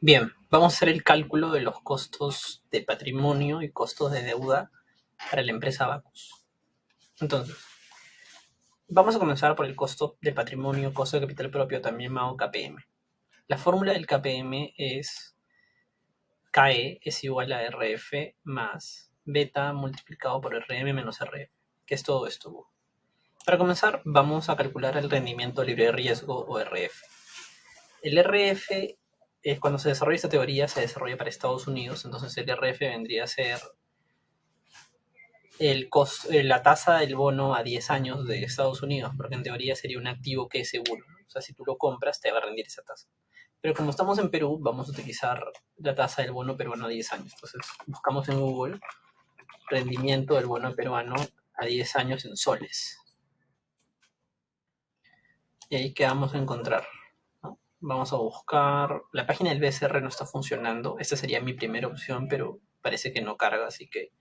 Bien, vamos a hacer el cálculo de los costos de patrimonio y costos de deuda para la empresa Bacus. Entonces, vamos a comenzar por el costo de patrimonio, costo de capital propio, también llamado KPM. La fórmula del KPM es KE es igual a RF más beta multiplicado por RM menos RF, que es todo esto. Para comenzar, vamos a calcular el rendimiento libre de riesgo o RF. El RF es cuando se desarrolla esta teoría, se desarrolla para Estados Unidos, entonces el RF vendría a ser la tasa del bono a 10 años de Estados Unidos, porque en teoría sería un activo que es seguro, ¿no? O sea, si tú lo compras, te va a rendir esa tasa. Pero como estamos en Perú, vamos a utilizar la tasa del bono peruano a 10 años. Entonces, buscamos en Google rendimiento del bono peruano a 10 años en soles. Y ahí qué vamos a encontrar, ¿no? Vamos a buscar. La página del BCR no está funcionando. Esta sería mi primera opción, pero parece que no carga, así que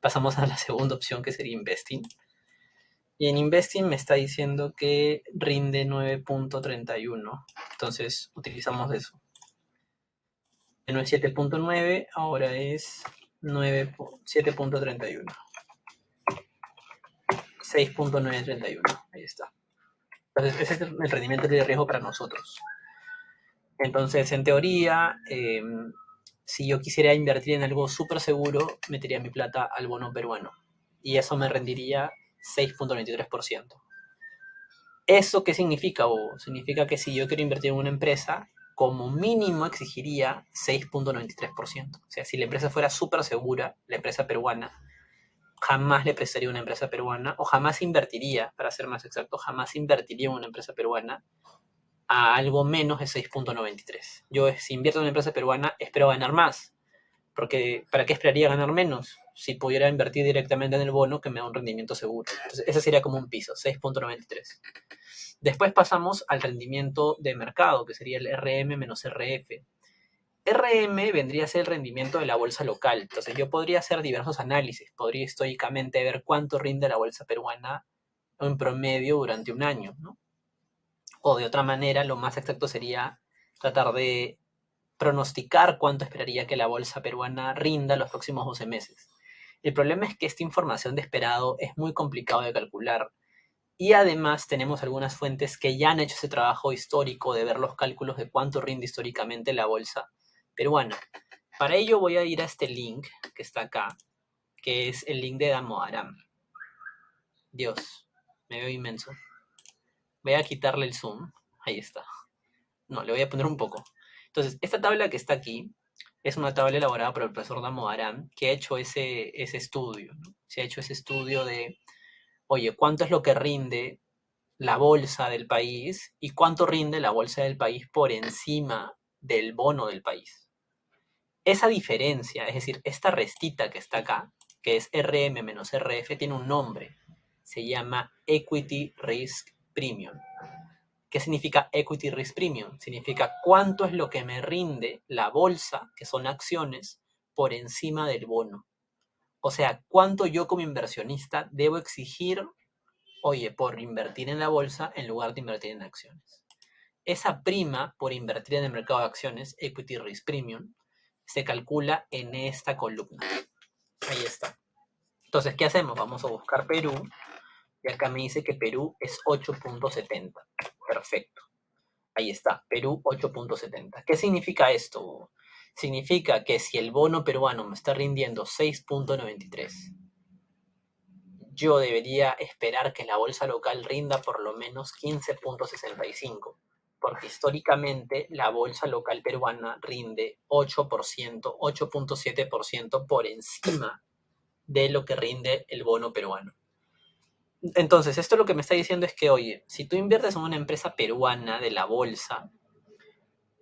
pasamos a la segunda opción, que sería Investing. Y en Investing me está diciendo que rinde 9.31. Entonces utilizamos eso. No es 7.9, ahora es 7.31. 6.931. Ahí está. Entonces ese es el rendimiento de riesgo para nosotros. Entonces, en teoría, si yo quisiera invertir en algo súper seguro, metería mi plata al bono peruano. Y eso me rendiría 6.93%. ¿Eso qué significa, Hugo? Significa que si yo quiero invertir en una empresa, como mínimo exigiría 6.93%. O sea, si la empresa fuera súper segura, la empresa peruana, jamás le prestaría a una empresa peruana, o jamás invertiría, para ser más exacto, jamás invertiría en una empresa peruana a algo menos de 6.93. Yo, si invierto en una empresa peruana, espero ganar más, porque ¿para qué esperaría ganar menos si pudiera invertir directamente en el bono que me da un rendimiento seguro? Entonces, ese sería como un piso, 6.93. Después pasamos al rendimiento de mercado, que sería el RM menos RF. RM vendría a ser el rendimiento de la bolsa local. Entonces yo podría hacer diversos análisis. Podría históricamente ver cuánto rinde la bolsa peruana en promedio durante un año, ¿no? O de otra manera, lo más exacto sería tratar de pronosticar cuánto esperaría que la bolsa peruana rinda los próximos 12 meses. El problema es que esta información de esperado es muy complicado de calcular. Y además tenemos algunas fuentes que ya han hecho ese trabajo histórico de ver los cálculos de cuánto rinde históricamente la bolsa peruana. Para ello voy a ir a este link que está acá, que es el link de Damodaram. Dios, me veo inmenso. Voy a quitarle el zoom. Ahí está. No, le voy a poner un poco. Entonces, esta tabla que está aquí es una tabla elaborada por el profesor Damodaram, que ha hecho ese estudio, ¿no? Se ha hecho ese estudio de, oye, ¿cuánto es lo que rinde la bolsa del país y cuánto rinde la bolsa del país por encima del bono del país? Esa diferencia, es decir, esta restita que está acá, que es RM menos RF, tiene un nombre. Se llama Equity Risk Premium. ¿Qué significa Equity Risk Premium? Significa cuánto es lo que me rinde la bolsa, que son acciones, por encima del bono. O sea, cuánto yo como inversionista debo exigir, oye, por invertir en la bolsa en lugar de invertir en acciones. Esa prima por invertir en el mercado de acciones, Equity Risk Premium, se calcula en esta columna. Ahí está. Entonces, ¿qué hacemos? Vamos a buscar Perú. Y acá me dice que Perú es 8.70. Perfecto. Ahí está, Perú 8.70. ¿Qué significa esto? Significa que si el bono peruano me está rindiendo 6.93, yo debería esperar que la bolsa local rinda por lo menos 15.65, porque históricamente la bolsa local peruana rinde 8%, 8.7% por encima de lo que rinde el bono peruano. Entonces, esto lo que me está diciendo es que, oye, si tú inviertes en una empresa peruana de la bolsa,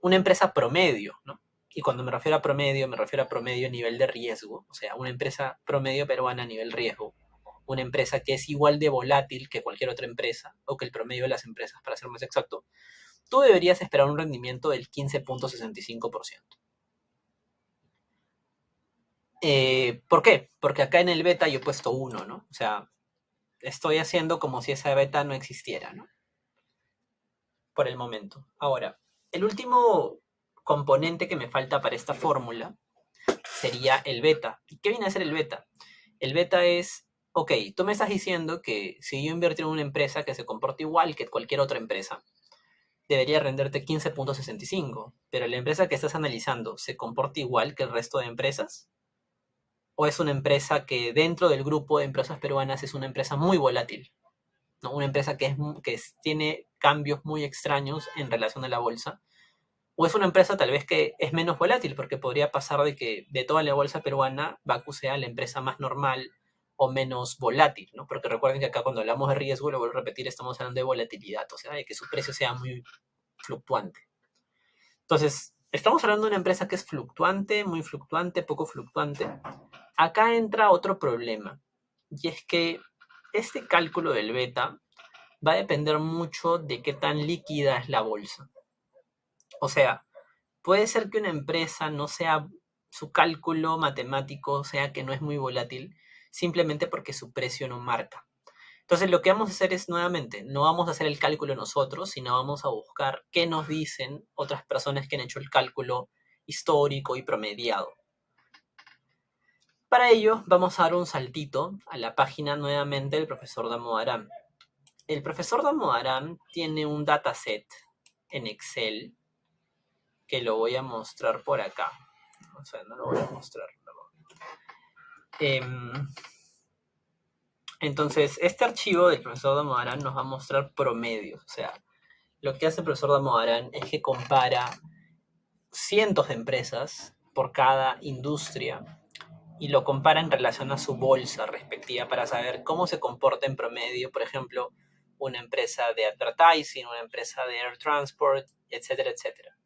una empresa promedio, ¿no? Y cuando me refiero a promedio a nivel de riesgo, o sea, una empresa promedio peruana a nivel riesgo, una empresa que es igual de volátil que cualquier otra empresa, o que el promedio de las empresas, para ser más exacto, tú deberías esperar un rendimiento del 15.65%. ¿Por qué? Porque acá en el beta yo he puesto 1, ¿no? O sea, estoy haciendo como si esa beta no existiera, ¿no? Por el momento. Ahora, el último componente que me falta para esta fórmula sería el beta. ¿Y qué viene a ser el beta? El beta es, ok, tú me estás diciendo que si yo invierto en una empresa que se comporta igual que cualquier otra empresa, debería renderte 15.65, pero la empresa que estás analizando se comporta igual que el resto de empresas, o es una empresa que dentro del grupo de empresas peruanas es una empresa muy volátil, ¿no? Una empresa tiene cambios muy extraños en relación a la bolsa, o es una empresa tal vez que es menos volátil, porque podría pasar de que de toda la bolsa peruana, Bacu sea la empresa más normal o menos volátil, ¿no? Porque recuerden que acá cuando hablamos de riesgo, lo vuelvo a repetir, estamos hablando de volatilidad, o sea, de que su precio sea muy fluctuante. Entonces, estamos hablando de una empresa que es fluctuante, muy fluctuante, poco fluctuante. Acá entra otro problema, y es que este cálculo del beta va a depender mucho de qué tan líquida es la bolsa. O sea, puede ser que una empresa no sea, su cálculo matemático sea que no es muy volátil, simplemente porque su precio no marca. Entonces lo que vamos a hacer es nuevamente, no vamos a hacer el cálculo nosotros, sino vamos a buscar qué nos dicen otras personas que han hecho el cálculo histórico y promediado. Para ello vamos a dar un saltito a la página nuevamente del profesor Damodaran. El profesor Damodaran tiene un dataset en Excel que lo voy a mostrar por acá. O sea, no lo voy a mostrar. Entonces, este archivo del profesor Damodaran nos va a mostrar promedios. O sea, lo que hace el profesor Damodaran es que compara cientos de empresas por cada industria y lo compara en relación a su bolsa respectiva para saber cómo se comporta en promedio, por ejemplo, una empresa de advertising, una empresa de air transport, etcétera, etcétera.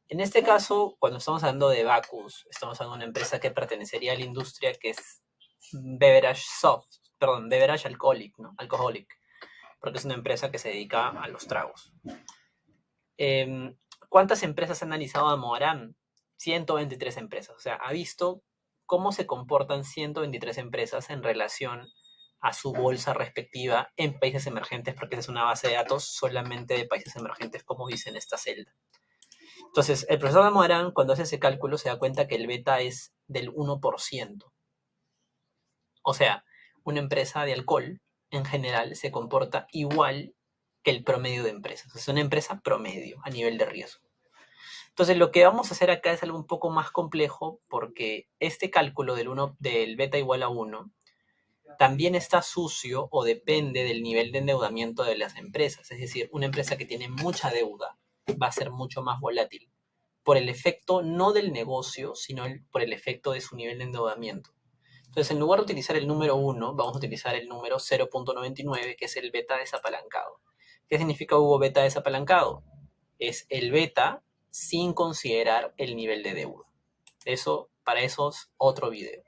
En este caso, cuando estamos hablando de Bacus, estamos hablando de una empresa que pertenecería a la industria que es beverage alcoholic, ¿no? Alcoholic, porque es una empresa que se dedica a los tragos. ¿Cuántas empresas ha analizado Damodaran? 123 empresas. O sea, ha visto cómo se comportan 123 empresas en relación a su bolsa respectiva en países emergentes, porque es una base de datos solamente de países emergentes, como dice en esta celda. Entonces, el profesor Damodaran, cuando hace ese cálculo, se da cuenta que el beta es del 1%. O sea, una empresa de alcohol, en general, se comporta igual que el promedio de empresas. Es una empresa promedio a nivel de riesgo. Entonces, lo que vamos a hacer acá es algo un poco más complejo porque este cálculo del beta igual a 1 también está sucio o depende del nivel de endeudamiento de las empresas. Es decir, una empresa que tiene mucha deuda va a ser mucho más volátil por el efecto no del negocio, sino por el efecto de su nivel de endeudamiento. Entonces, en lugar de utilizar el número 1, vamos a utilizar el número 0.99, que es el beta desapalancado. ¿Qué significa Hugo beta desapalancado? Es el beta sin considerar el nivel de deuda. Para eso es otro video.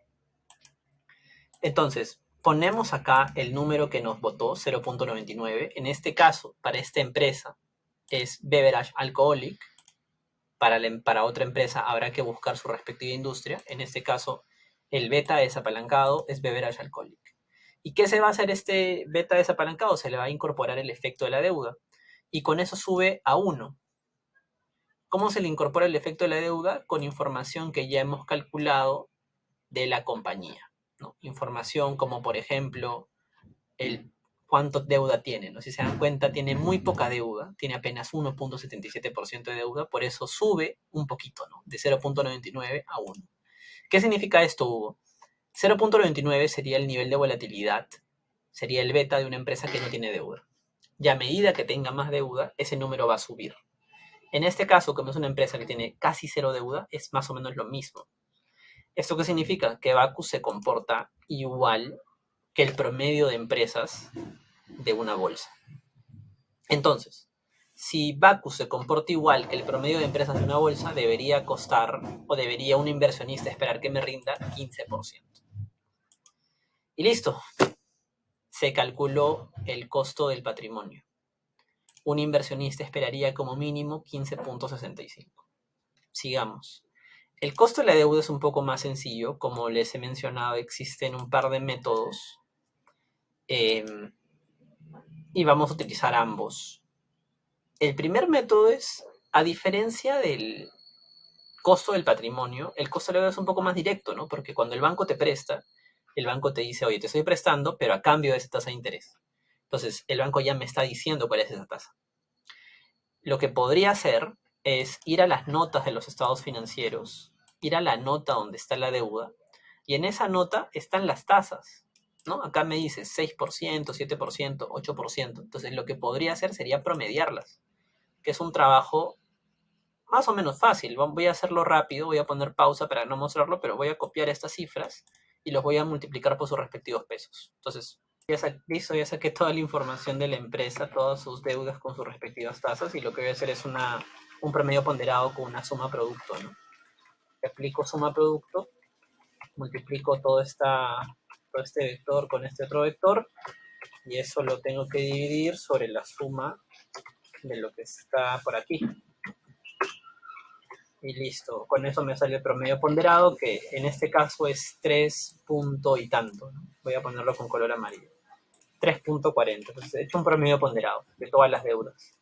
Entonces, ponemos acá el número que nos votó, 0.99. En este caso, para esta empresa, es Beverage Alcoholic. Para otra empresa habrá que buscar su respectiva industria. En este caso, el beta desapalancado es Beverage Alcoholic. ¿Y qué se va a hacer este beta desapalancado? Se le va a incorporar el efecto de la deuda. Y con eso sube a 1. ¿Cómo se le incorpora el efecto de la deuda? Con información que ya hemos calculado de la compañía, ¿no? Información como, por ejemplo, el cuánto deuda tiene, ¿no? Si se dan cuenta, tiene muy poca deuda, tiene apenas 1.77% de deuda, por eso sube un poquito, ¿no? De 0.99 a 1. ¿Qué significa esto, Hugo? 0.99 sería el nivel de volatilidad, sería el beta de una empresa que no tiene deuda. Y a medida que tenga más deuda, ese número va a subir. En este caso, como es una empresa que tiene casi cero deuda, es más o menos lo mismo. ¿Esto qué significa? Que Bacus se comporta igual que el promedio de empresas de una bolsa. Entonces, si Bacus se comporta igual que el promedio de empresas de una bolsa, debería costar, o debería un inversionista esperar que me rinda 15%. Y listo, se calculó el costo del patrimonio. Un inversionista esperaría como mínimo 15.65. Sigamos. El costo de la deuda es un poco más sencillo. Como les he mencionado, existen un par de métodos y vamos a utilizar ambos. El primer método es, a diferencia costo del patrimonio, el costo de la deuda es un poco más directo, ¿no? Porque cuando el banco te presta, el banco te dice, oye, te estoy prestando, pero a cambio de esa tasa de interés. Entonces, el banco ya me está diciendo cuál es esa tasa. Lo que podría hacer es ir a las notas de los estados financieros, ir a la nota donde está la deuda, y en esa nota están las tasas, ¿no? Acá me dice 6%, 7%, 8%. Entonces, lo que podría hacer sería promediarlas, que es un trabajo más o menos fácil. Voy a hacerlo rápido, voy a poner pausa para no mostrarlo, pero voy a copiar estas cifras y los voy a multiplicar por sus respectivos pesos. Entonces, listo, ya saqué toda la información de la empresa, todas sus deudas con sus respectivas tasas, y lo que voy a hacer es un promedio ponderado con una suma producto, ¿no? Aplico suma producto, multiplico todo este vector con este otro vector, y eso lo tengo que dividir sobre la suma de lo que está por aquí. Y listo, con eso me sale el promedio ponderado, que en este caso es 3 punto y tanto, ¿no? Voy a ponerlo con color amarillo. 3.40. Entonces he hecho un promedio ponderado de todas las deudas.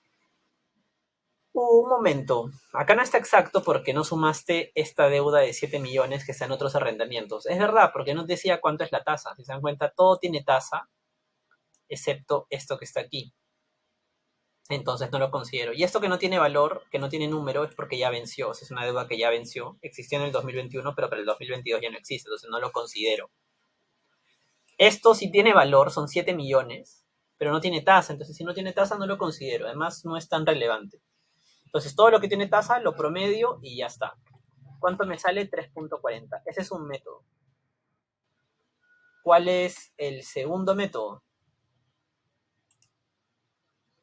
Un momento, acá no está exacto porque no sumaste esta deuda de 7 millones que está en otros arrendamientos. Es verdad, porque no decía cuánto es la tasa. Si se dan cuenta, todo tiene tasa, excepto esto que está aquí. Entonces no lo considero. Y esto que no tiene valor, que no tiene número, es porque ya venció. O sea, es una deuda que ya venció. Existió en el 2021, pero para el 2022 ya no existe. Entonces no lo considero. Esto sí tiene valor, son 7 millones, pero no tiene tasa. Entonces si no tiene tasa no lo considero. Además no es tan relevante. Entonces todo lo que tiene tasa lo promedio y ya está. ¿Cuánto me sale? 3.40. Ese es un método. ¿Cuál es el segundo método?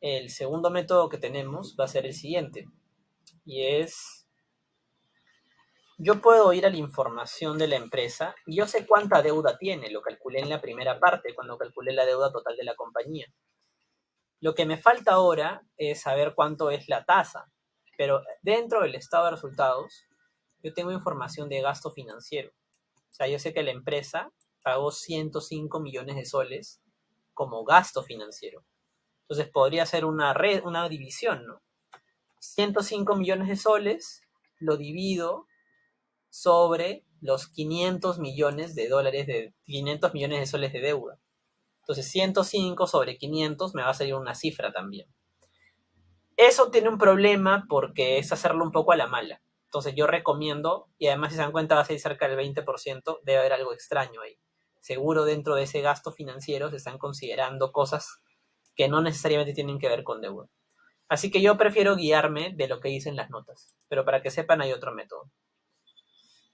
El segundo método que tenemos va a ser el siguiente. Y es, yo puedo ir a la información de la empresa y yo sé cuánta deuda tiene. Lo calculé en la primera parte, cuando calculé la deuda total de la compañía. Lo que me falta ahora es saber cuánto es la tasa. Pero dentro del estado de resultados, yo tengo información de gasto financiero. O sea, yo sé que la empresa pagó 105 millones de soles como gasto financiero. Entonces podría ser una división, ¿no? 105 millones de soles lo divido sobre los 500 millones de dólares, 500 millones de soles de deuda. Entonces 105 sobre 500 me va a salir una cifra también. Eso tiene un problema porque es hacerlo un poco a la mala. Entonces yo recomiendo, y además si se dan cuenta va a ser cerca del 20%, debe haber algo extraño ahí. Seguro dentro de ese gasto financiero se están considerando cosas que no necesariamente tienen que ver con deuda. Así que yo prefiero guiarme de lo que dicen las notas. Pero para que sepan hay otro método.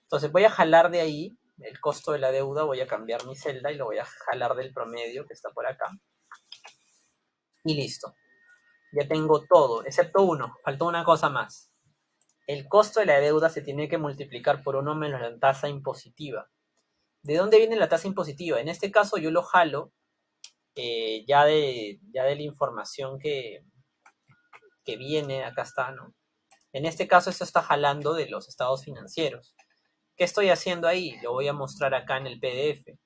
Entonces voy a jalar de ahí el costo de la deuda, voy a cambiar mi celda y lo voy a jalar del promedio que está por acá. Y listo. Ya tengo todo, excepto uno. Faltó una cosa más. El costo de la deuda se tiene que multiplicar por 1 menos la tasa impositiva. ¿De dónde viene la tasa impositiva? En este caso yo lo jalo ya de la información que viene, acá está, ¿no? En este caso esto está jalando de los estados financieros. ¿Qué estoy haciendo ahí? Lo voy a mostrar acá en el PDF.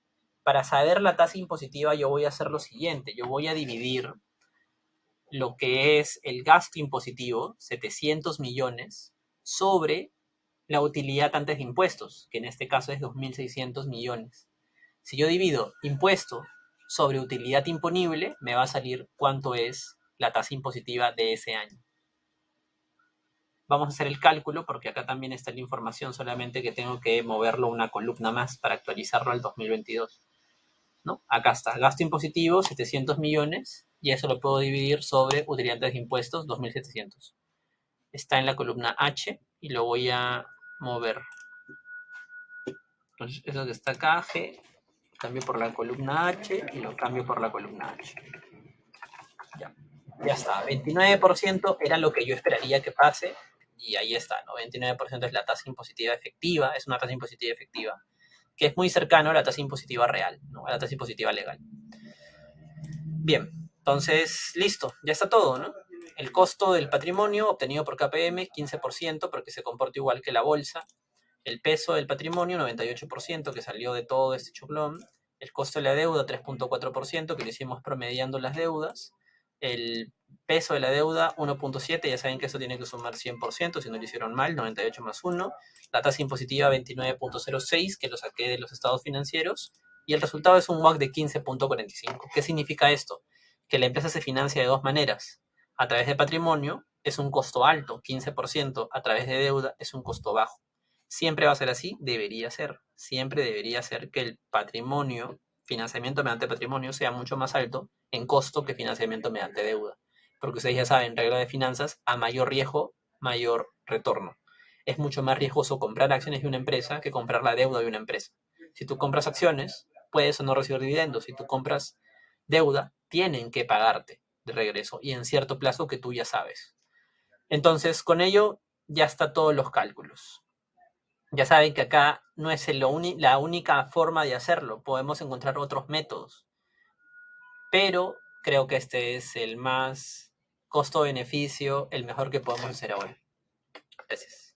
Para saber la tasa impositiva yo voy a hacer lo siguiente. Yo voy a dividir lo que es el gasto impositivo, 700 millones, sobre la utilidad antes de impuestos, que en este caso es 2.600 millones. Si yo divido impuesto sobre utilidad imponible, me va a salir cuánto es la tasa impositiva de ese año. Vamos a hacer el cálculo porque acá también está la información, solamente que tengo que moverlo una columna más para actualizarlo al 2022. ¿No? Acá está, gasto impositivo 700 millones y eso lo puedo dividir sobre utilidad de impuestos 2.700. Está en la columna H y lo voy a mover. Entonces eso que está acá, G, cambio por la columna H y lo cambio por la columna H. Ya está, 29% era lo que yo esperaría que pase y ahí está, ¿no? 29% es la tasa impositiva efectiva, es una tasa impositiva efectiva, que es muy cercano a la tasa impositiva real, ¿no? A la tasa impositiva legal. Bien, entonces, listo, ya está todo, ¿no? El costo del patrimonio obtenido por KPM, 15%, porque se comporta igual que la bolsa. El peso del patrimonio, 98%, que salió de todo este chuplón. El costo de la deuda, 3.4%, que lo hicimos promediando las deudas. El peso de la deuda, 1.7, ya saben que eso tiene que sumar 100%, si no lo hicieron mal, 98 más 1. La tasa impositiva, 29.06, que lo saqué de los estados financieros. Y el resultado es un WACC de 15.45. ¿Qué significa esto? Que la empresa se financia de dos maneras. A través de patrimonio es un costo alto, 15%. A través de deuda es un costo bajo. ¿Siempre va a ser así? Debería ser. Siempre debería ser que el patrimonio, financiamiento mediante patrimonio, sea mucho más alto en costo que financiamiento mediante deuda. Porque ustedes ya saben, regla de finanzas, a mayor riesgo, mayor retorno. Es mucho más riesgoso comprar acciones de una empresa que comprar la deuda de una empresa. Si tú compras acciones, puedes o no recibir dividendos. Si tú compras deuda, tienen que pagarte de regreso y en cierto plazo que tú ya sabes. Entonces, con ello ya está todos los cálculos. Ya saben que acá no es la única forma de hacerlo. Podemos encontrar otros métodos. Pero creo que este es el más costo-beneficio, el mejor que podemos hacer ahora. Gracias.